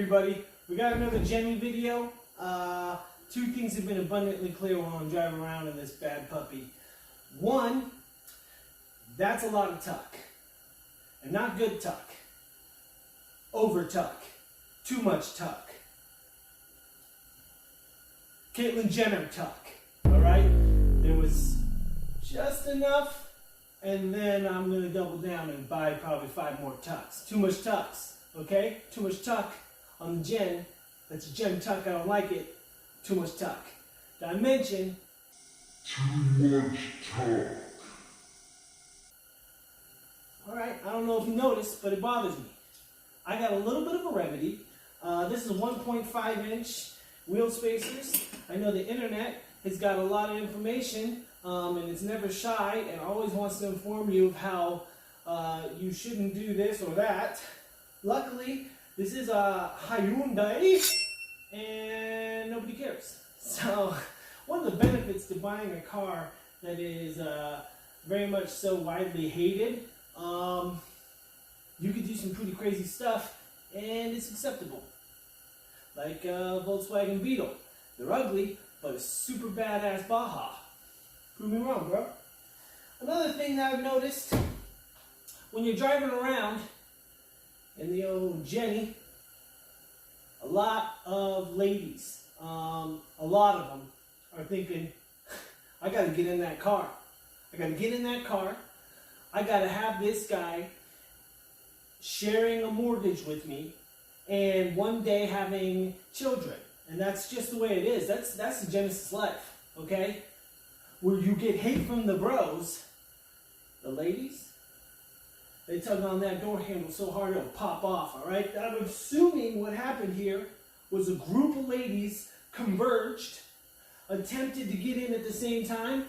everybody, we got another Jenny video. Two things have been abundantly clear while I'm driving around in this bad puppy. One, that's a lot of tuck. And not good tuck. Over tuck. Too much tuck. Caitlyn Jenner tuck. Alright? There was just enough, and then I'm going to double down and buy probably 5 more tucks. Too much tucks. Okay? Too much tuck on the Jen. That's a Jen tuck. I don't like it. Too much tuck. Did I mention? Too much tuck. Alright, I don't know if you noticed, but it bothers me. I got a little bit of a remedy. This is 1.5 inch wheel spacers. I know the internet has got a lot of information, and it's never shy and always wants to inform you of how you shouldn't do this or that. Luckily, this is a Hyundai, and nobody cares. So, one of the benefits to buying a car that is very much so widely hated, you could do some pretty crazy stuff, and it's acceptable. Like Volkswagen Beetle. They're ugly, but a super badass Baja. Prove me wrong, bro. Another thing that I've noticed, when you're driving around in the old Jenny, a lot of ladies, a lot of them are thinking, I gotta get in that car. I gotta get in that car. I gotta have this guy sharing a mortgage with me and one day having children. And that's just the way it is. That's the Genesis life, okay? Where you get hate from the bros, the ladies, they tug on that door handle so hard it'll pop off, all right? I'm assuming what happened here was a group of ladies converged, attempted to get in at the same time.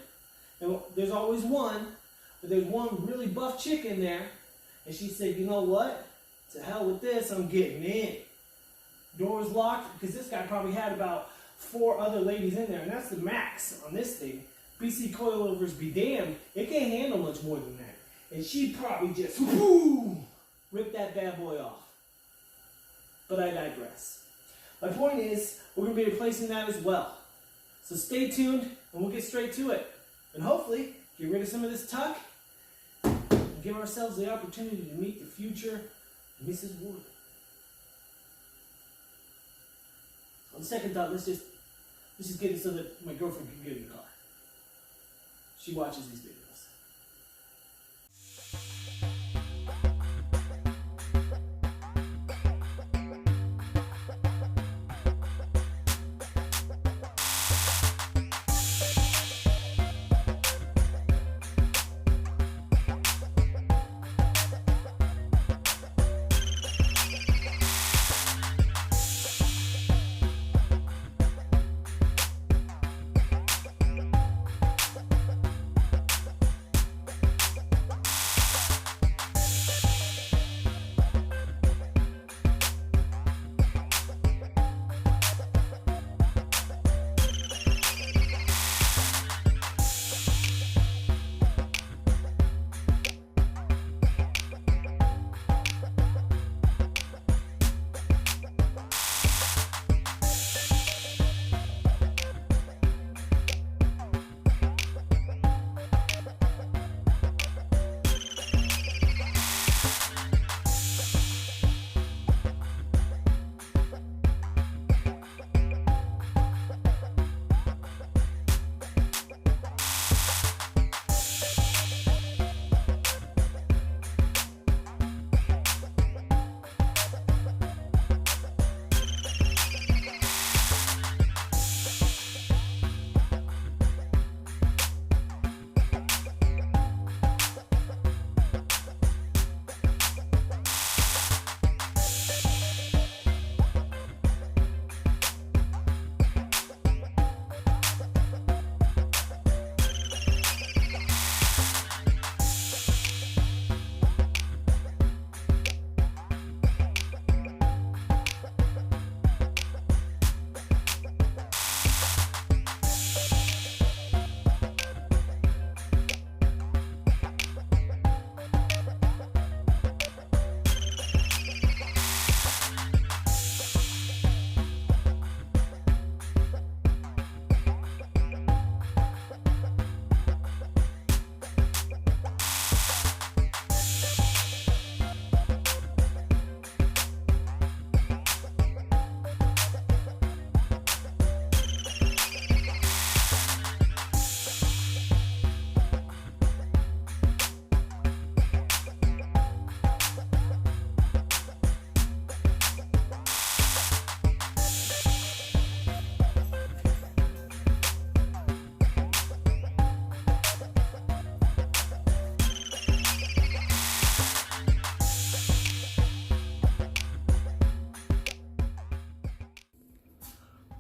And there's always one, but there's one really buff chick in there. And she said, you know what? To hell with this, I'm getting in. Door was locked because this guy probably had about 4 other ladies in there. And that's the max on this thing. BC coilovers be damned. It can't handle much more than that. And she probably just ripped that bad boy off. But I digress. My point is, we're going to be replacing that as well. So stay tuned, and we'll get straight to it. And hopefully, get rid of some of this tuck, and give ourselves the opportunity to meet the future Mrs. Wood. On second thought, let's just get it so that my girlfriend can get in the car. She watches these videos.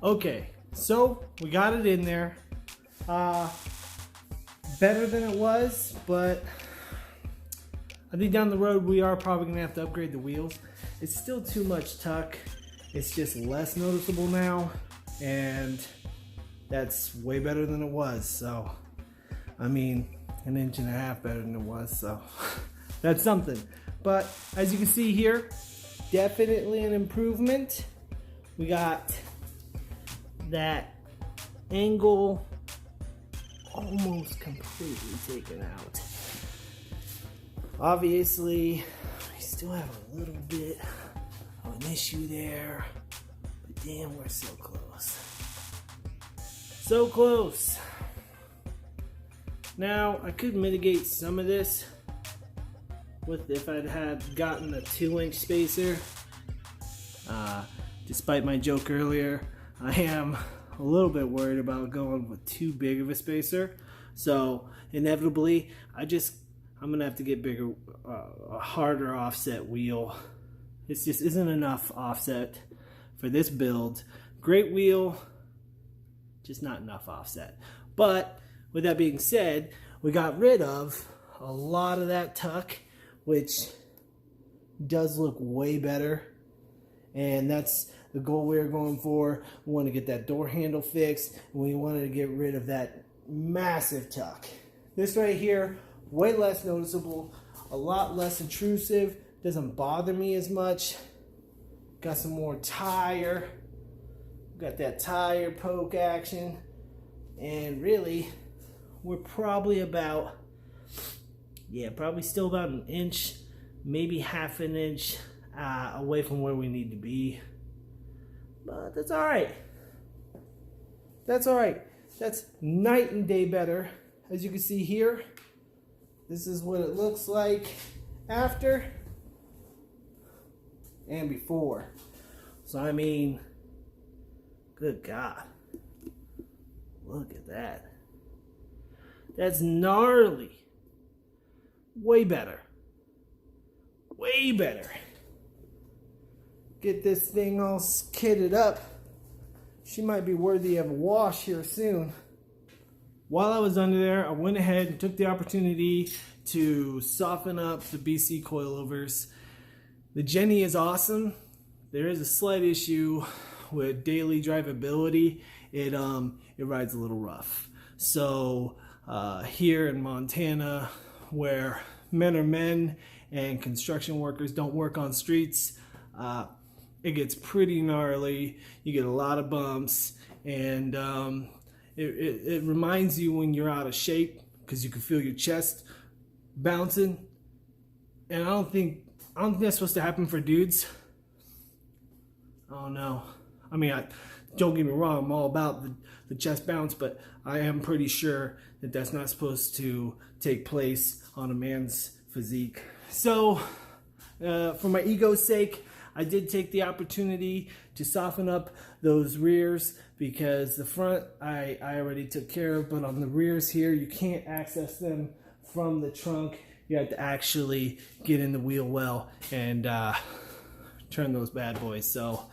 Okay, so we got it in there. Better than it was, but I think down the road we are probably gonna have to upgrade the wheels. It's still too much tuck. It's just less noticeable now, and that's way better than it was. So, I mean, an inch and a half better than it was, so that's something. But as you can see here, definitely an improvement. We got that angle almost completely taken out. Obviously, we still have a little bit of an issue there, but damn, we're so close. So close. Now, I could mitigate some of this with if I'd had gotten a 2-inch spacer. Despite my joke earlier, I am a little bit worried about going with too big of a spacer. So inevitably, I'm gonna have to get bigger, a harder offset wheel. It just isn't enough offset for this build. Great wheel, just not enough offset. But with that being said, we got rid of a lot of that tuck, which does look way better. And that's the goal we were going for. We want to get that door handle fixed, and we wanted to get rid of that massive tuck. This right here, way less noticeable, a lot less intrusive, doesn't bother me as much. Got some more tire, got that tire poke action, and really, we're probably about, probably still about an inch, maybe half an inch away from where we need to be. But that's all right. That's all right. That's night and day better. As you can see here, this is what it looks like after and before. So I mean, good God, look at that. That's gnarly. Way better. Way better. Get this thing all kitted up. She might be worthy of a wash here soon. While I was under there, I went ahead and took the opportunity to soften up the BC coilovers. The Jenny is awesome. There is a slight issue with daily drivability. It rides a little rough. So here in Montana, where men are men and construction workers don't work on streets, it gets pretty gnarly. You get a lot of bumps, and it reminds you when you're out of shape, because you can feel your chest bouncing. And I don't think that's supposed to happen for dudes. Oh no. I mean, don't get me wrong, I'm all about the chest bounce, but I am pretty sure that that's not supposed to take place on a man's physique. So, for my ego's sake, I did take the opportunity to soften up those rears, because the front I already took care of, but on the rears here, you can't access them from the trunk. You have to actually get in the wheel well and turn those bad boys. So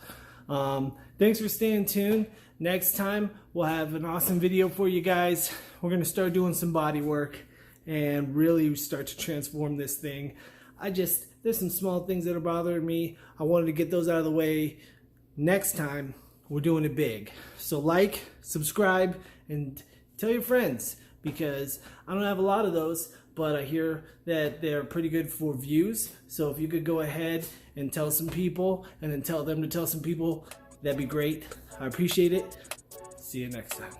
thanks for staying tuned. Next time we'll have an awesome video for you guys. We're gonna start doing some body work and really start to transform this thing. There's some small things that are bothering me. I wanted to get those out of the way. Next time, we're doing it big. So like, subscribe, and tell your friends, because I don't have a lot of those, but I hear that they're pretty good for views. So if you could go ahead and tell some people, and then tell them to tell some people, that'd be great. I appreciate it. See you next time.